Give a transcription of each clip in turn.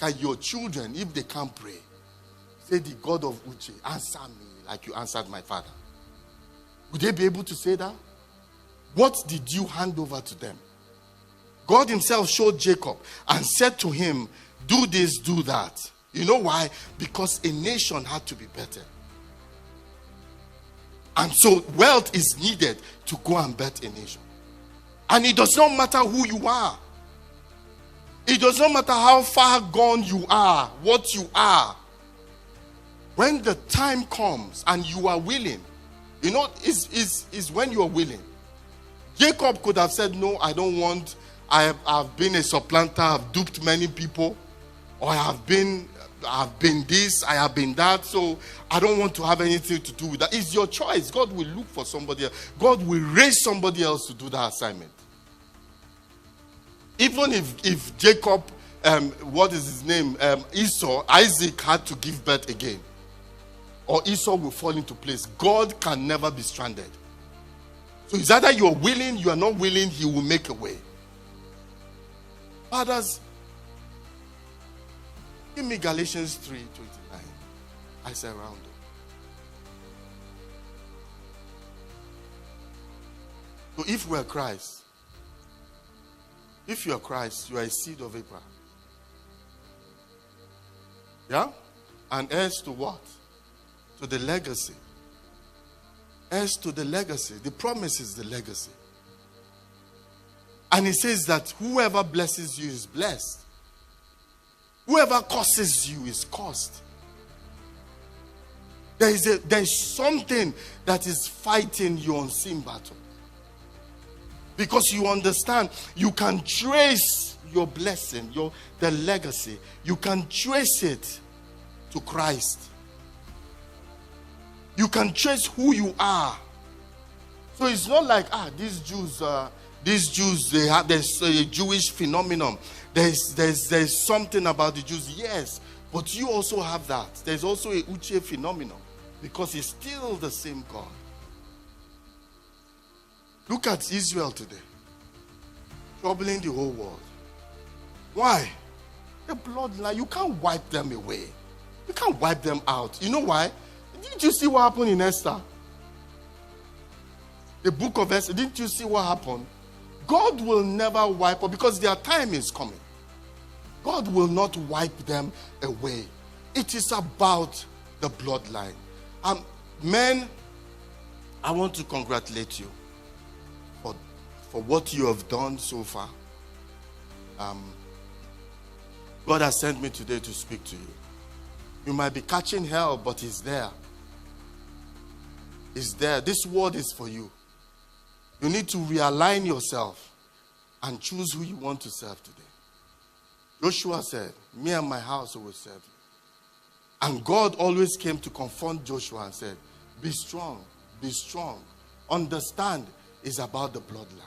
Can your children, if they can't pray, say, the God of Uche, answer me like you answered my father? Would they be able to say that? What did you hand over to them? God himself showed Jacob and said to him, do this, do that. You know why? Because a nation had to be better. And so wealth is needed to go and bet a nation. And it does not matter who you are. It does not matter how far gone you are, what you are. When the time comes and you are willing, you know, is when you are willing. Jacob could have said, no, I don't want, I've been a supplanter, I've duped many people, or I've been this, I have been that, so I don't want to have anything to do with that. It's your choice. God will look for somebody else. God will raise somebody else to do that assignment. Even if Jacob, what is his name, Esau, Isaac had to give birth again, or Esau will fall into place. God can never be stranded. So it's either you are willing, you are not willing, he will make a way. Fathers, give me Galatians 3:29. I say round up. So if we are Christ, if you are Christ, you are a seed of Abraham. Yeah? And heirs to what? To the legacy. Heirs to the legacy. The promise is the legacy. And he says that whoever blesses you is blessed. Whoever curses you is cursed. There is something that is fighting your unseen battle. Because you understand, you can trace your blessing, the legacy. You can trace it to Christ. You can trace who you are. So it's not like, these Jews, there's a Jewish phenomenon. There's something about the Jews. Yes, but you also have that. There's also a Uche phenomenon, because it's still the same God. Look at Israel today, troubling the whole world. Why? The bloodline, you can't wipe them away. You can't wipe them out. You know why? Didn't you see what happened in Esther? The book of Esther, didn't you see what happened? God will never wipe up, because their time is coming. God will not wipe them away. It is about the bloodline. Men, I want to congratulate you for what you have done so far. God has sent me today to speak to you. You might be catching hell, but it's there. It's there. This word is for you. You need to realign yourself and choose who you want to serve today. Joshua said, me and my house will serve you. And God always came to confront Joshua and said, be strong, be strong. Understand, it's about the bloodline.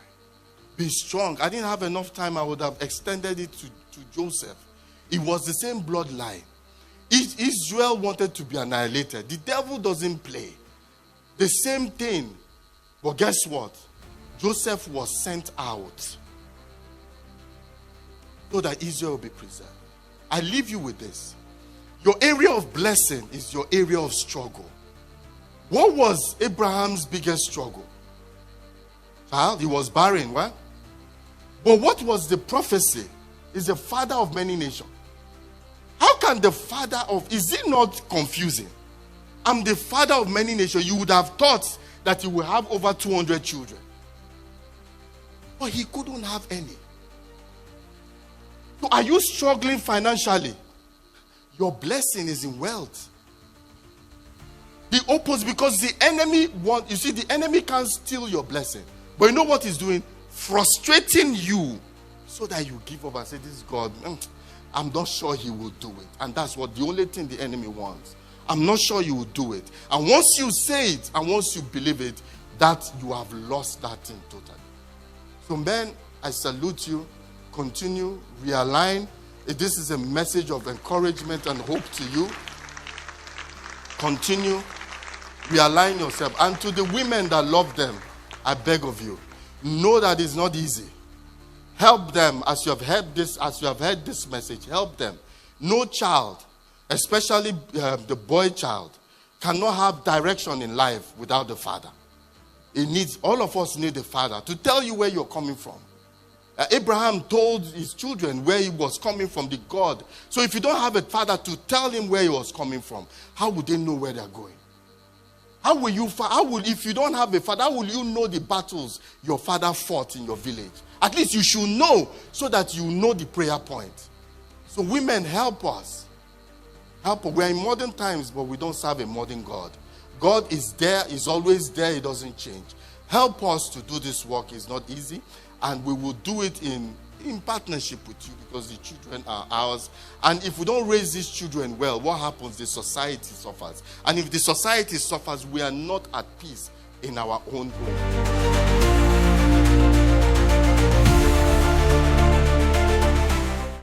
Be strong. I didn't have enough time. I would have extended it to Joseph. It was the same bloodline. Israel wanted to be annihilated. The devil doesn't play. The same thing. But guess what? Joseph was sent out so that Israel will be preserved. I leave you with this. Your area of blessing is your area of struggle. What was Abraham's biggest struggle? Child, he was barren, right? But what was the prophecy? He's the father of many nations. How can the father of, is it not confusing? I'm the father of many nations. You would have thought that he will have over 200 children. But he couldn't have any. So are you struggling financially? Your blessing is in wealth. The opposite, because the enemy the enemy can't steal your blessing. But you know what he's doing? Frustrating you so that you give up and say, this God, I'm not sure he will do it. And that's what the only thing the enemy wants. I'm not sure you will do it. And once you say it, and once you believe it, that you have lost that thing totally. So men, I salute you. Continue, realign. This is a message of encouragement and hope to you. Continue, realign yourself. And to the women that love them, I beg of you, know that it's not easy. Help them as you have heard this message. Help them. No child, especially the boy child, cannot have direction in life without the father. All of us need the father to tell you where you're coming from. Abraham told his children where he was coming from, the God. So if you don't have a father to tell him where he was coming from, how would they know where they're going? If you don't have a father, how will you know the battles your father fought in your village? At least you should know so that you know the prayer point. So women, help us. We're in modern times, but we don't serve a modern God. God is there, is always there, he doesn't change. Help us to do this work. It's not easy. And we will do it in partnership with you because the children are ours. And if we don't raise these children well, what happens? The society suffers. And if the society suffers, we are not at peace in our own home.